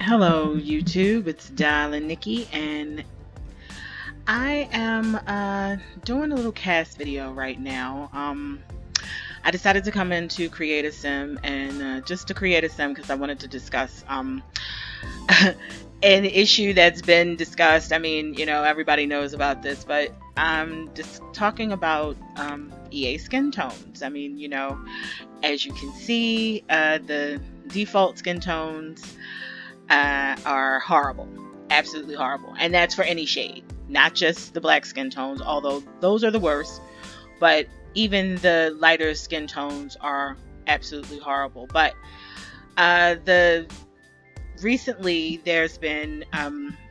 Hello, YouTube. It's Dial Nikki, and I am doing a little cast video right now. I decided to come in to create a sim, and just to create a sim because I wanted to discuss an issue that's been discussed. I mean, everybody knows about this, but I'm just talking about EA skin tones. I mean, as you can see, the default skin tones are horrible, absolutely horrible, and that's for any shade, not just the black skin tones, although those are the worst. But even the lighter skin tones are absolutely horrible. But the recently there's been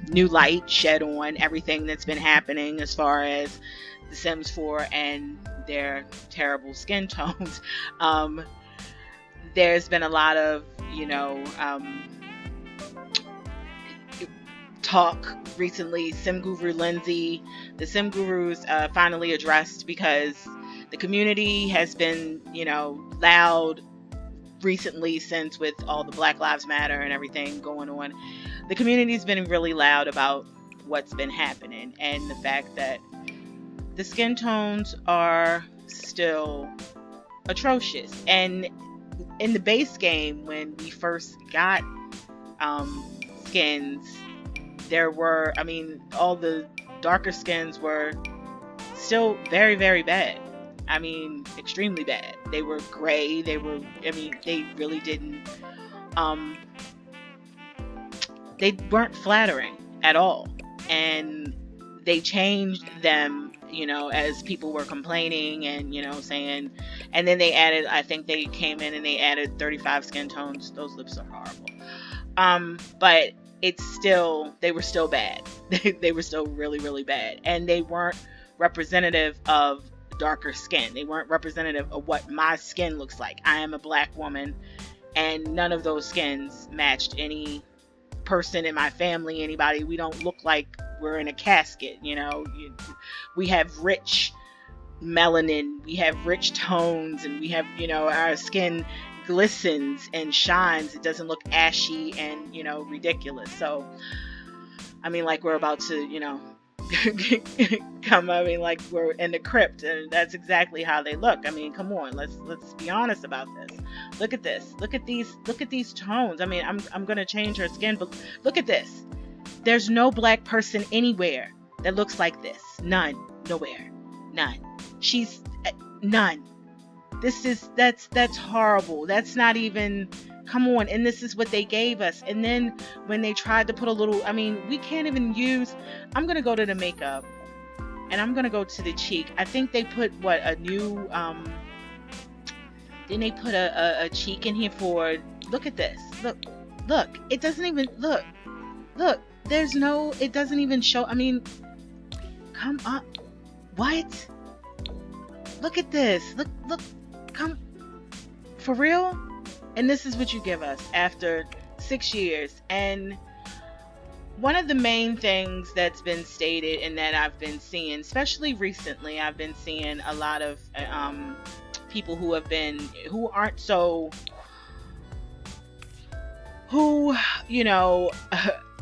new light shed on everything that's been happening as far as The Sims 4 and their terrible skin tones. um, there's been a lot of talk recently. Sim Guru Lindsay, the Sim Gurus finally addressed, because the community has been, loud recently, since with all the Black Lives Matter and everything going on. The community's been really loud about what's been happening and the fact that the skin tones are still atrocious. And in the base game, when we first got skins, there were, I mean, all the darker skins were still very, very bad. I mean, extremely bad. They were gray. They really didn't, um, they weren't flattering at all. And they changed them, as people were complaining and, saying, and then they added, I think they came in and they added 35 skin tones. Those lips are horrible. But they were still bad. They were still really, really bad. And they weren't representative of darker skin. They weren't representative of what my skin looks like. I am a black woman, and none of those skins matched any person in my family, anybody. We don't look like we're in a casket, we have rich melanin, we have rich tones, and we have, our skin glistens and shines. It doesn't look ashy and, ridiculous. So, I mean, like we're about to, like we're in the crypt, and that's exactly how they look. I mean, come on, let's be honest about this. Look at this. Look at these tones. I mean, I'm gonna change her skin, but look at this. There's no black person anywhere that looks like this. None. Nowhere. None. She's none. That's horrible. That's not even, come on. And this is what they gave us. And then when they tried to put a little, I mean, we can't even use, I'm going to go to the makeup and I'm going to go to the cheek. I think they put a new, then they put a cheek in here for, look at this. Look, it doesn't even, look, it doesn't even show. I mean, come on. What? Look at this. Look, come, for real? And this is what you give us after 6 years. And one of the main things that's been stated and that I've been seeing, especially recently, I've been seeing a lot of people who aren't so, who,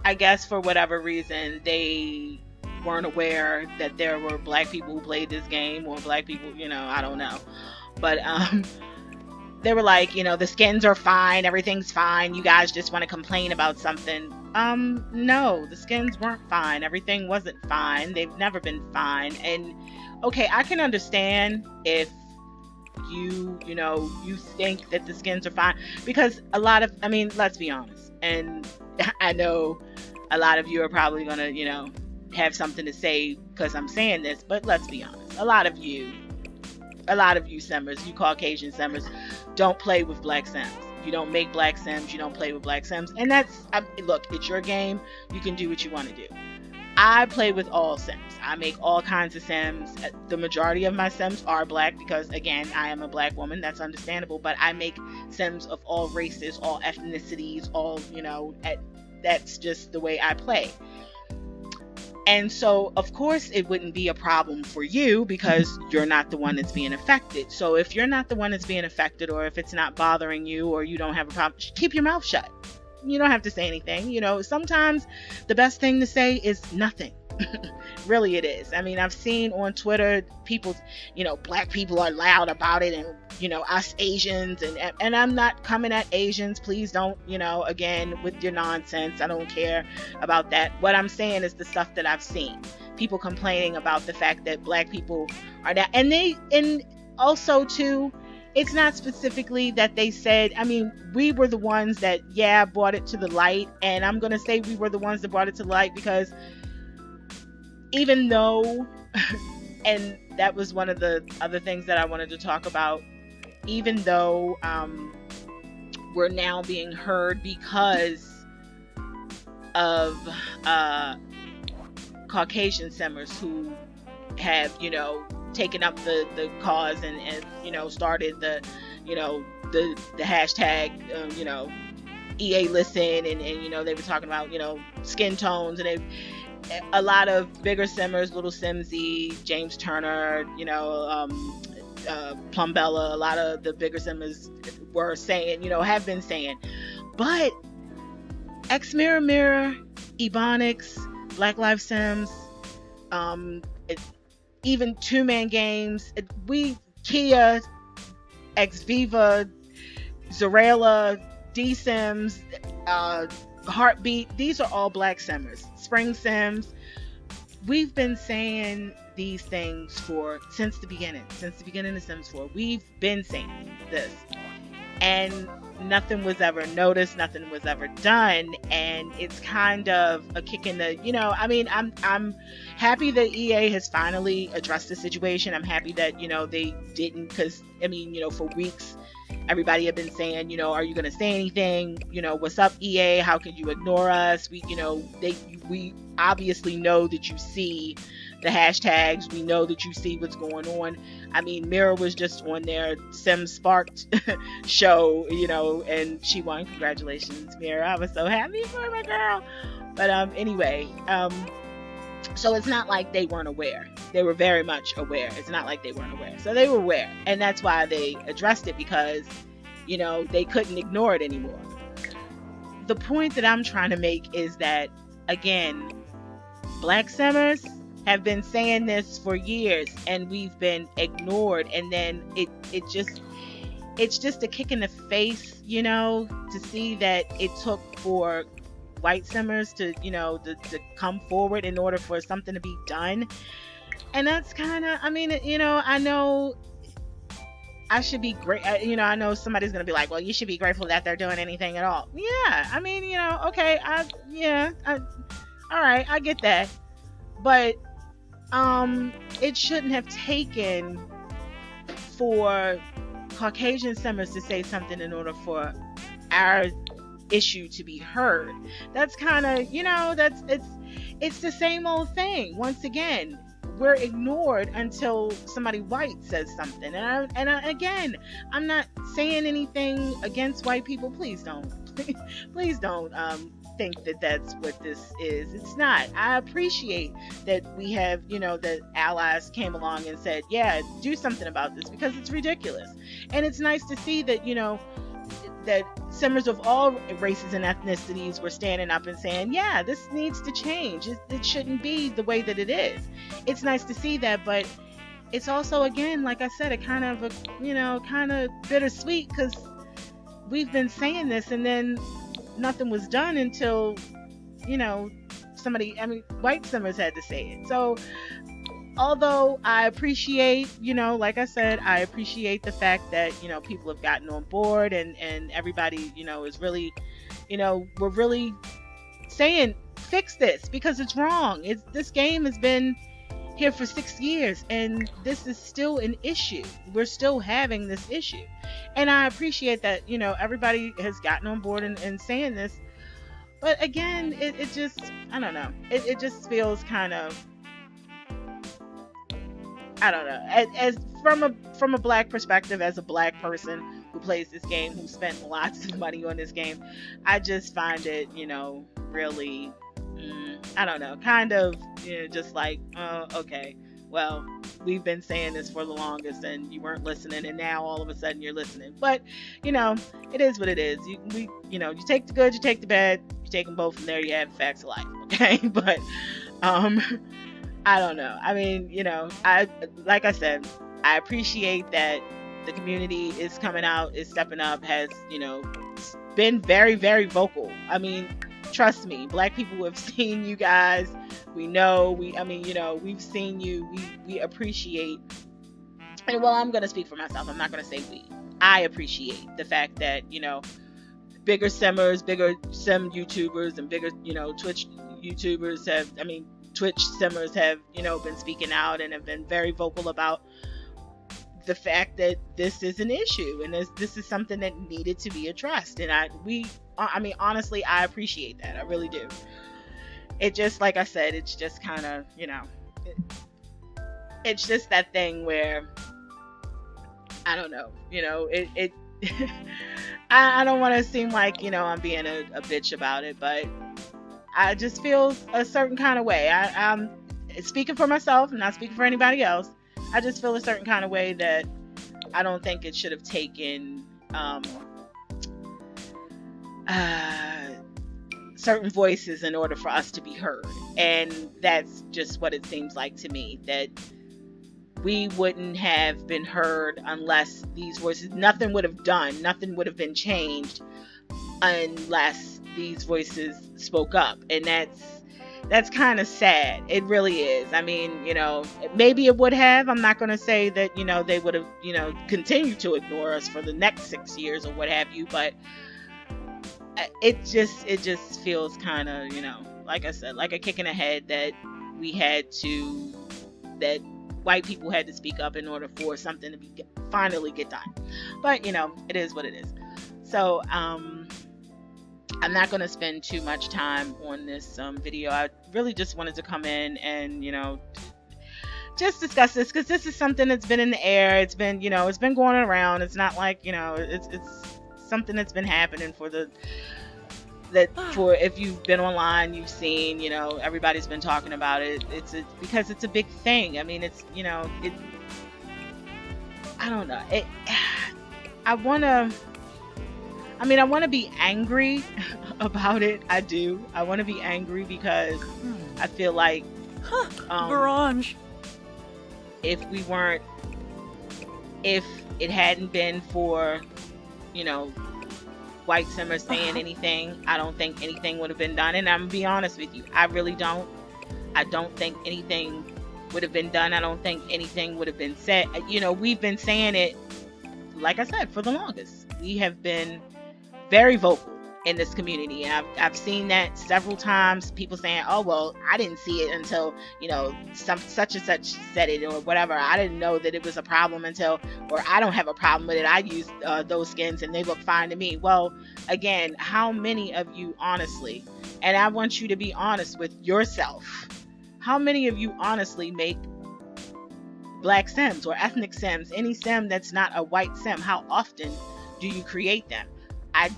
I guess for whatever reason, they weren't aware that there were black people who played this game, or black people, I don't know. But they were like, the skins are fine, everything's fine, you guys just want to complain about something. No, the skins weren't fine. Everything wasn't fine. They've never been fine. And okay, I can understand if you think that the skins are fine, because a lot of, I mean, let's be honest, and I know a lot of you are probably gonna, have something to say because I'm saying this, but let's be honest. A lot of you Simmers, you Caucasian Simmers, don't play with black Sims. You don't make black Sims. You don't play with black Sims. And look, it's your game. You can do what you want to do. I play with all Sims. I make all kinds of Sims. The majority of my Sims are black because, again, I am a black woman. That's understandable. But I make Sims of all races, all ethnicities, all, that's just the way I play. And so, of course, it wouldn't be a problem for you because you're not the one that's being affected. So if you're not the one that's being affected, or if it's not bothering you, or you don't have a problem, keep your mouth shut. You don't have to say anything. Sometimes the best thing to say is nothing. Really, it is. I mean, I've seen on Twitter people, black people are loud about it, and us Asians, and I'm not coming at Asians. Please don't, again, with your nonsense. I don't care about that. What I'm saying is the stuff that I've seen. People complaining about the fact that black people are that, and also too, it's not specifically that they said, I mean, we were the ones that, yeah, brought it to the light. And I'm going to say we were the ones that brought it to the light because even though, and that was one of the other things that I wanted to talk about, even though we're now being heard because of Caucasian simmers who have, taken up the cause and started the hashtag, EA listen, and they were talking about, skin tones, and a lot of bigger simmers, Little Simsy, James Turner, Plumbella, a lot of the bigger simmers were saying, have been saying, but X Mirror Mirror, Ebonics, Black Lives Sims, even Two Man Games, Kia, X Viva, Zarela, D Sims, Heartbeat, these are all black simmers. Spring Sims. We've been saying these things since the beginning of Sims 4. We've been saying this. And nothing was ever noticed, nothing was ever done, and it's kind of a kick in the, I'm happy that EA has finally addressed the situation. I'm happy that, they didn't, because, for weeks, everybody had been saying, are you going to say anything? What's up, EA? How can you ignore us? We obviously know that you see the hashtags. We know that you see what's going on. I mean, Mira was just on their Sim Sparked show, and she won. Congratulations, Mira. I was so happy for my girl. But anyway, so it's not like they weren't aware. They were very much aware. It's not like they weren't aware. So they were aware. And that's why they addressed it, because, they couldn't ignore it anymore. The point that I'm trying to make is that, again, black simmers have been saying this for years, and we've been ignored. And then it's just a kick in the face, to see that it took for white simmers to, to come forward in order for something to be done. And that's kind of, I know I should be great. I know somebody's going to be like, well, you should be grateful that they're doing anything at all. Yeah. Okay. All right. I get that. But it shouldn't have taken for Caucasian simmers to say something in order for our issue to be heard. That's kind of, it's the same old thing. Once again, we're ignored until somebody white says something. And again, I'm not saying anything against white people. Please don't. Please don't think that that's what this is. It's not. I appreciate that we have, that allies came along and said, yeah, do something about this, because it's ridiculous. And it's nice to see that, that simmers of all races and ethnicities were standing up and saying, yeah, this needs to change. It shouldn't be the way that it is. It's nice to see that, but it's also, again, like I said, a kind of bittersweet, because we've been saying this, and then nothing was done until, white simmers had to say it. So, although I appreciate, like I said, I appreciate the fact that, people have gotten on board, and everybody, is really, we're really saying, fix this, because it's wrong. This game has been here for 6 years, and this is still an issue. We're still having this issue. And I appreciate that, everybody has gotten on board and saying this. But again, it just, I don't know. It just feels kind of, I don't know. As from a black perspective, as a black person who plays this game, who spent lots of money on this game, I just find it, really, I don't know, kind of, just like, okay, well, we've been saying this for the longest and you weren't listening, and now all of a sudden you're listening. But, you know, it is what it is. You take the good, you take the bad, you take them both, and there you have the facts of life. Okay. But, um, I don't know. I mean, like I said, I appreciate that the community is coming out, is stepping up, has, been very, very vocal. I mean, trust me, black people have seen you guys. We know, we've seen you. We appreciate, and well, I'm going to speak for myself. I'm not going to say we. I appreciate the fact that, bigger simmers, bigger sim YouTubers, and bigger, Twitch YouTubers Twitch simmers have, been speaking out and have been very vocal about the fact that this is an issue and this is something that needed to be addressed. And honestly, I appreciate that. I really do. It just, like I said, it's just kind of, it's just that thing where, I don't know, I don't want to seem like, I'm being a bitch about it, but I just feel a certain kind of way. I'm speaking for myself, I'm not speaking for anybody else. I just feel a certain kind of way that I don't think it should have taken certain voices in order for us to be heard. And that's just what it seems like to me, that we wouldn't have been heard unless these voices, nothing would have been changed unless these voices spoke up. And that's kind of sad. It really is. I mean, maybe it would have. I'm not going to say that, they would have, continued to ignore us for the next 6 years or what have you. But it just feels kind of, like I said, like a kick in the head that that white people had to speak up in order for something to finally get done. But, it is what it is. So, I'm not going to spend too much time on this video. I really just wanted to come in and, just discuss this, because this is something that's been in the air. It's been, it's been going around. It's not like, it's something that's been happening for if you've been online, you've seen, everybody's been talking about it. Because it's a big thing. I mean, it's, I don't know. I want to be angry about it. I do. I want to be angry because I feel like Barange. If it hadn't been for, white simmers saying anything, I don't think anything would have been done. And I'm gonna be honest with you, I really don't. I don't think anything would have been done. I don't think anything would have been said. We've been saying it, like I said, for the longest. We have been very vocal in this community, and I've seen that several times. People saying, "Oh well, I didn't see it until such and such said it or whatever. I didn't know that it was a problem until, or I don't have a problem with it. I use those skins and they look fine to me." Well, again, how many of you honestly, and I want you to be honest with yourself, how many of you honestly make black sims or ethnic sims, any sim that's not a white sim? How often do you create them? I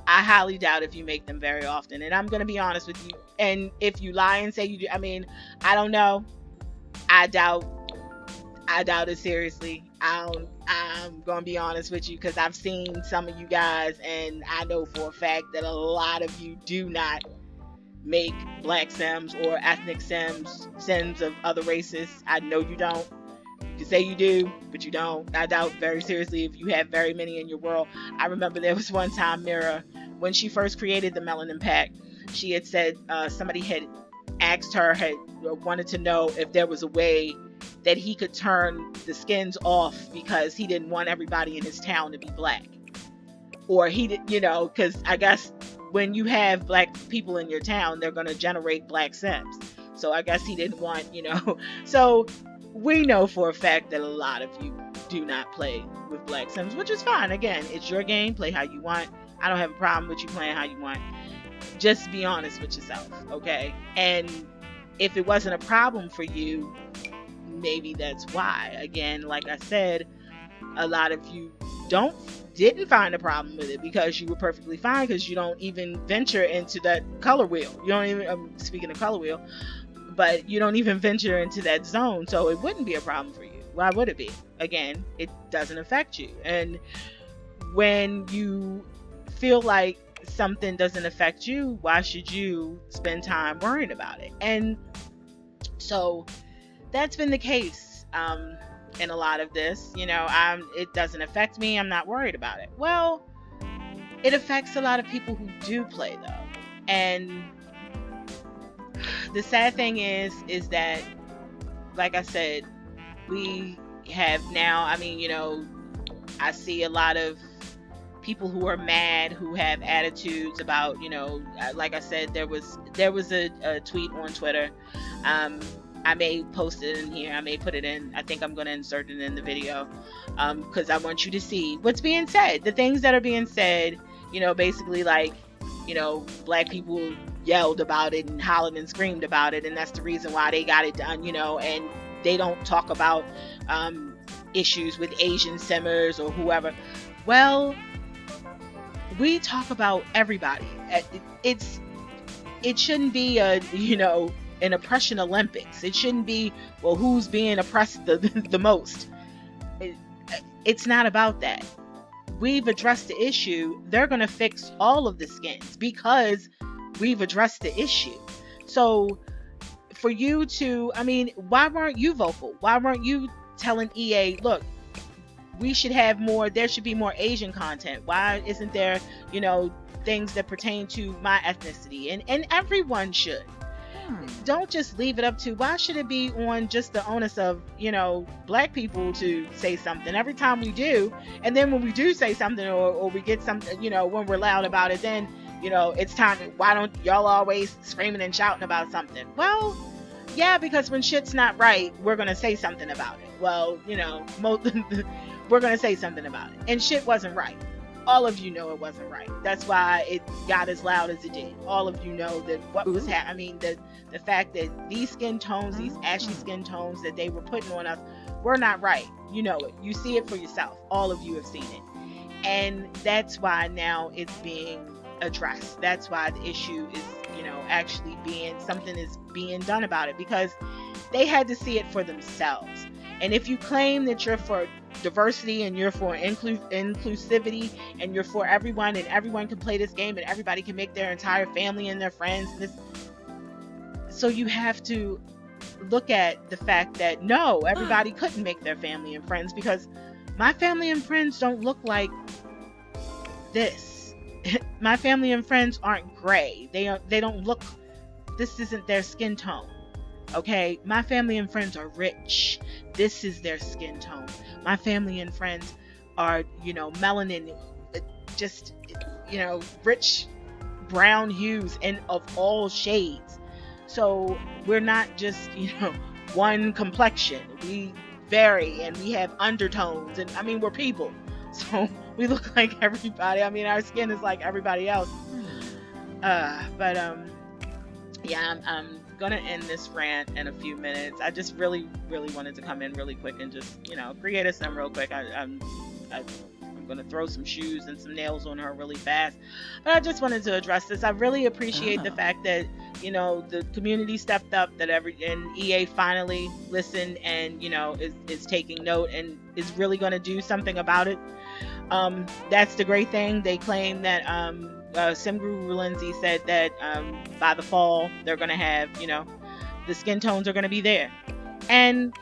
highly doubt if you make them very often. And I'm going to be honest with you. And if you lie and say you do, I don't know. I doubt it seriously. I'm going to be honest with you, because I've seen some of you guys, and I know for a fact that a lot of you do not make black sims or ethnic sims of other races. I know you don't. You say you do, but you don't. I doubt very seriously if you have very many in your world. I remember there was one time, Mira, when she first created the Melanin Pack, she had said somebody had asked her, had wanted to know if there was a way that he could turn the skins off because he didn't want everybody in his town to be black. Or he did, because I guess when you have black people in your town, they're going to generate black sims. So I guess he didn't want, so we know for a fact that a lot of you do not play with black sims, which is fine. Again, it's your game. Play how you want. I don't have a problem with you playing how you want. Just be honest with yourself, okay? And if it wasn't a problem for you, maybe that's why. Again, like I said, a lot of you didn't find a problem with it because you were perfectly fine, because you don't even venture into that color wheel. You don't even, speaking of color wheel, but you don't even venture into that zone, so it wouldn't be a problem for you. Why would it be? Again, it doesn't affect you. And when you feel like something doesn't affect you, why should you spend time worrying about it? And so that's been the case in a lot of this. It doesn't affect me. I'm not worried about it. Well, it affects a lot of people who do play, though. And the sad thing is that, like I said, we have now, I see a lot of people who are mad, who have attitudes about, like I said, there was a tweet on Twitter. I may post it in here. I may put it in. I think I'm going to insert it in the video because I want you to see what's being said. The things that are being said, basically like, black people yelled about it and hollered and screamed about it. And that's the reason why they got it done, and they don't talk about issues with Asian simmers or whoever. Well, we talk about everybody. It shouldn't be an oppression Olympics. It shouldn't be, well, who's being oppressed the most. It's not about that. We've addressed the issue. They're going to fix all of the skins because we've addressed the issue. So for you to, why weren't you vocal? Why weren't you telling EA, look, we should have more, there should be more Asian content. Why isn't there, things that pertain to my ethnicity? And everyone should. Don't just leave it up to, why should it be on just the onus of, black people to say something every time we do? And then when we do say something or we get something, when we're loud about it, then, it's time, why don't y'all always screaming and shouting about something? Well, yeah, because when shit's not right, we're going to say something about it. Well, we're going to say something about it. And shit wasn't right. All of you know it wasn't right. That's why it got as loud as it did. All of you know that what was happening, the fact that these skin tones, these ashy skin tones that they were putting on us were not right. You know it. You see it for yourself. All of you have seen it. And that's why now it's being addressed. That's why the issue is, actually something is being done about it, because they had to see it for themselves. And if you claim that you're for diversity and you're for inclusivity and you're for everyone and everyone can play this game and everybody can make their entire family and their friends, so you have to look at the fact that no, everybody couldn't make their family and friends, because my family and friends don't look like this. My family and friends aren't gray. They don't look, this isn't their skin tone. Okay, my family and friends are rich. This is their skin tone. My family and friends are, melanin, just, rich brown hues and of all shades. So we're not just, one complexion. We vary and we have undertones, and we're people. So we look like everybody. Our skin is like everybody else. Yeah, I'm gonna end this rant in a few minutes. I just really wanted to come in really quick and just create a sim real quick. I'm gonna throw some shoes and some nails on her really fast, but I just wanted to address this. I really appreciate the fact that the community stepped up, and EA finally listened and is taking note and is really going to do something about it. That's the great thing. They claim that Simguru Lindsay said that by the fall they're going to have, the skin tones are going to be there, and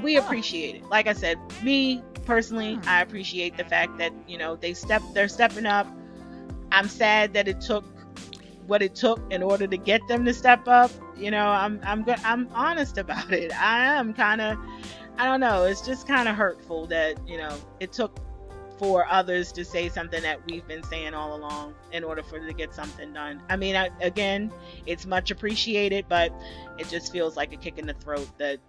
we appreciate it. Like I said, me personally, I appreciate the fact that they're stepping up. I'm sad that it took what it took in order to get them to step up. I'm honest about it. I am kind of, I don't know, it's just kind of hurtful that it took for others to say something that we've been saying all along in order for it to get something done. Again, it's much appreciated, but it just feels like a kick in the throat that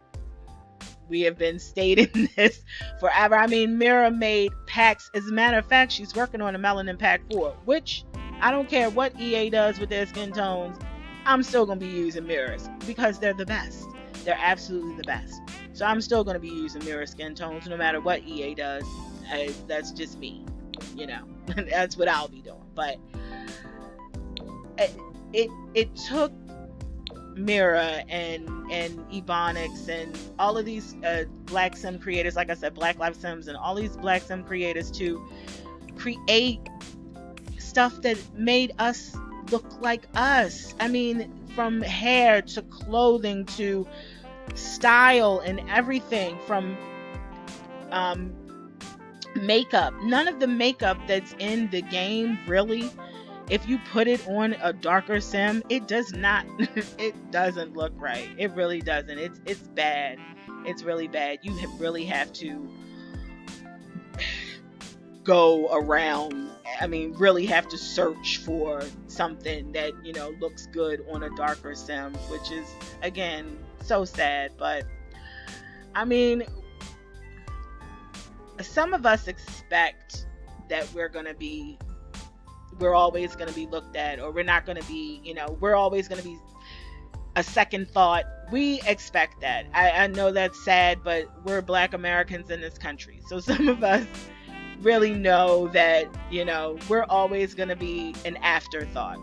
we have been stating this forever. Mira made packs. As a matter of fact, she's working on a Melanin Pack 4, which I don't care what EA does with their skin tones, I'm still going to be using Mira's because they're the best. They're absolutely the best. So I'm still going to be using Mira skin tones no matter what EA does. That's just me. That's what I'll be doing. But it took Mira and Ebonics and all of these black sim creators, like I said, Black Lives Sims, and all these black sim creators to create stuff that made us look like us. I mean, from hair to clothing to style and everything, from makeup. None of the makeup that's in the game, really, if you put it on a darker sim, it does not it doesn't look right. It really doesn't. It's bad. It's really bad. You really have to go around, I mean, really have to search for something that, looks good on a darker sim, which is, again, so sad. But I mean, some of us expect that we're always going to be looked at, or we're not going to be, we're always going to be a second thought. We expect that. I know that's sad, but we're Black Americans in this country. So some of us really know that, we're always going to be an afterthought.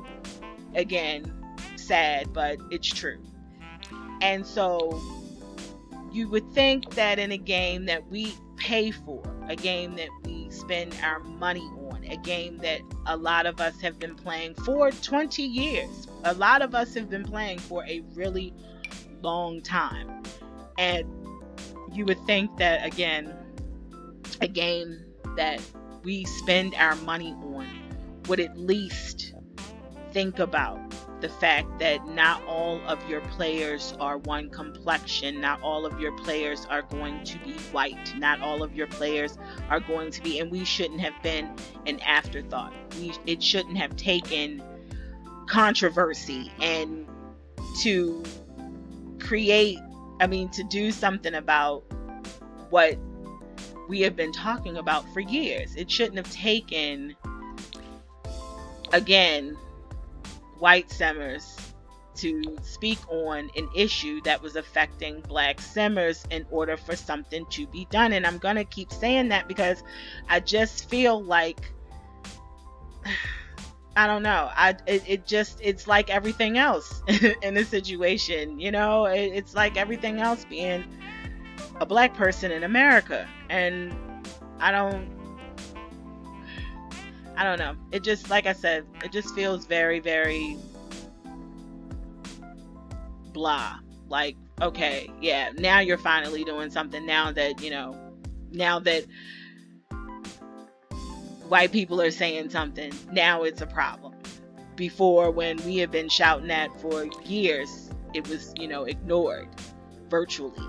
Again, sad, but it's true. And so you would think that in a game that we pay for, a game that we spend our money on, a game that a lot of us have been playing for 20 years. A lot of us have been playing for a really long time. And you would think that, again, a game that we spend our money on would at least think about the fact that not all of your players are one complexion. Not all of your players are going to be white. Not all of your players are going to be, and we shouldn't have been an afterthought. It shouldn't have taken controversy and to to do something about what we have been talking about for years. It shouldn't have taken, again, white simmers to speak on an issue that was affecting black simmers in order for something to be done. And I'm going to keep saying that because I just feel like, I don't know, it's like everything else in this situation, it's like everything else being a black person in America. And I don't know. It just, like I said, it just feels very, very blah. Like, okay, yeah, now you're finally doing something. Now that white people are saying something, now it's a problem. Before, when we have been shouting that for years, it was, ignored virtually.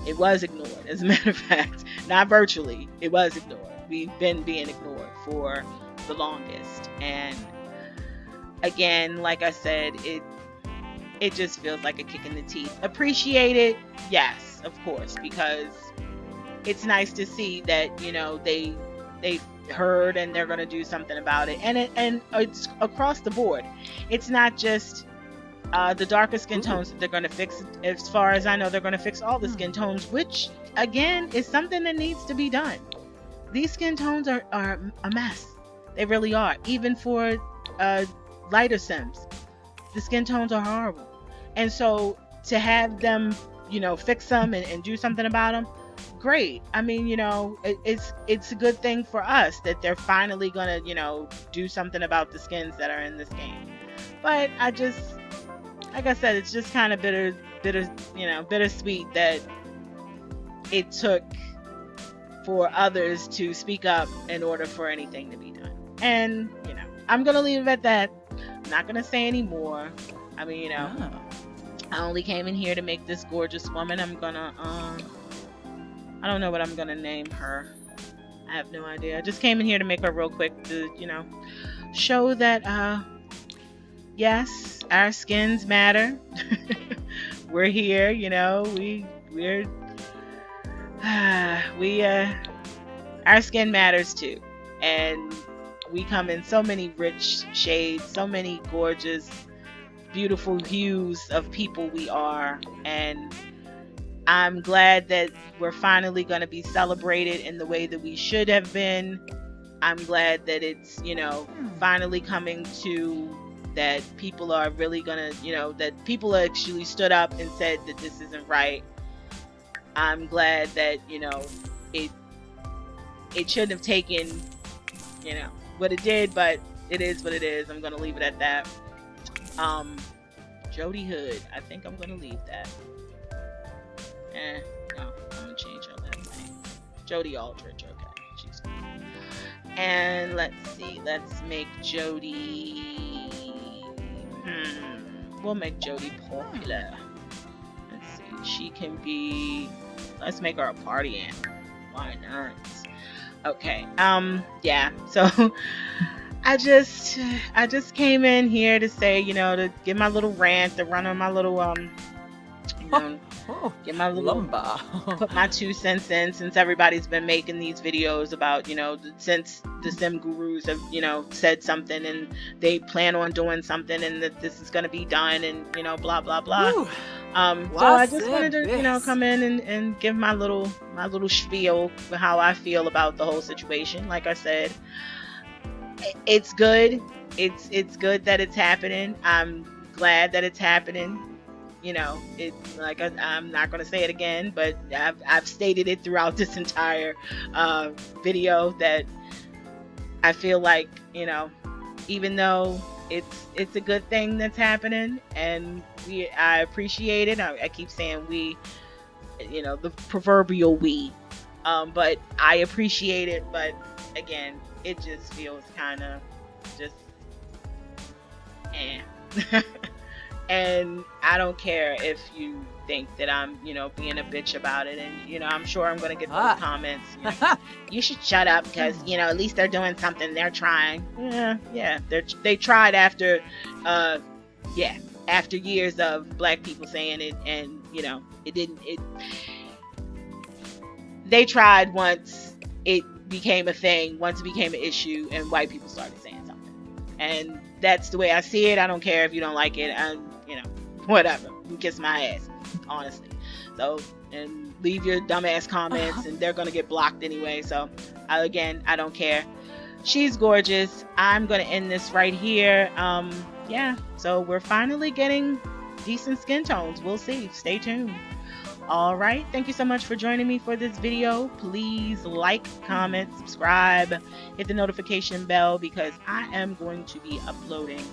It was ignored, as a matter of fact. Not virtually, it was ignored. We've been being ignored for the longest. And again, like I said, it just feels like a kick in the teeth. Appreciate it, yes, of course, because it's nice to see that, they heard and they're going to do something about it. And it's across the board. It's not just the darker skin tones that they're going to fix. As far as I know, they're going to fix all the skin tones, which again is something that needs to be done. These skin tones are a mess. They really are. Even for lighter sims, the skin tones are horrible. And so to have them, fix them and do something about them, great. I mean, it's a good thing for us that they're finally gonna, do something about the skins that are in this game. But I just, like I said, it's just kind of bittersweet that it took for others to speak up in order for anything to be done. And, I'm going to leave it at that. I'm not going to say any more. I mean, I only came in here to make this gorgeous woman. I'm going to, I don't know what I'm going to name her. I have no idea. I just came in here to make her real quick to, show that, yes, our skins matter. We're here, our skin matters too, and we come in so many rich shades, so many gorgeous, beautiful hues of people we are, and I'm glad that we're finally going to be celebrated in the way that we should have been. I'm glad that it's, finally coming to that people are really gonna, that people actually stood up and said that this isn't right. I'm glad that, it shouldn't have taken, what it did, but it is what it is. I'm gonna leave it at that. Jody Hood, I think I'm gonna leave that. No, I'm gonna change her last name. Jody Aldridge, okay. She's cool. And let's see, let's make Jody. We'll make Jody popular. Let's see, she can be. Let's make her a party animal. Why not? Okay. Yeah. So I just came in here to say, to give my little rant, to run on my little get my little put my 2 cents in, since everybody's been making these videos about, since the sim gurus have, said something and they plan on doing something and that this is going to be done and, blah, blah, blah. So I just wanted to, come in and give my little spiel how I feel about the whole situation. Like I said, it's good. It's good that it's happening. I'm glad that it's happening. It's like I'm not going to say it again, but I've stated it throughout this entire video that I feel like, even though it's a good thing that's happening, and I appreciate it. I keep saying we, the proverbial we, but I appreciate it. But again, it just feels kind of just, And I don't care if you think that I'm, being a bitch about it. And, I'm sure I'm going to get those comments. You should shut up because, at least they're doing something. They're trying. Yeah. They tried after years of black people saying it. And, they tried once it became a thing, once it became an issue and white people started saying something. And that's the way I see it. I don't care if you don't like it. Whatever. You kiss my ass, honestly. So, and leave your dumbass comments, and they're gonna get blocked anyway. So, I don't care. She's gorgeous. I'm gonna end this right here. Yeah. So we're finally getting decent skin tones. We'll see. Stay tuned. All right. Thank you so much for joining me for this video. Please like, comment, subscribe, hit the notification bell because I am going to be uploading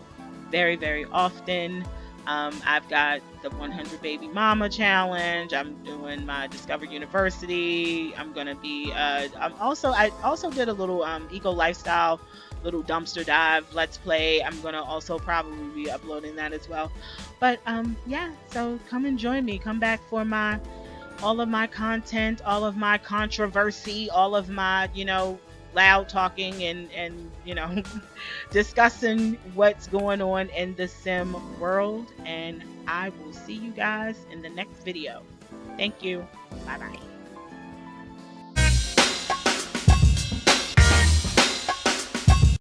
very, very often. I've got the 100 Baby Mama Challenge. I'm doing my Discover University. I'm gonna be. I also did a little eco lifestyle, little dumpster dive let's play. I'm gonna also probably be uploading that as well. But yeah. So come and join me. Come back for all of my content, all of my controversy, all of my loud talking and discussing what's going on in the sim world. And I will see you guys in the next video. Thank you. Bye bye.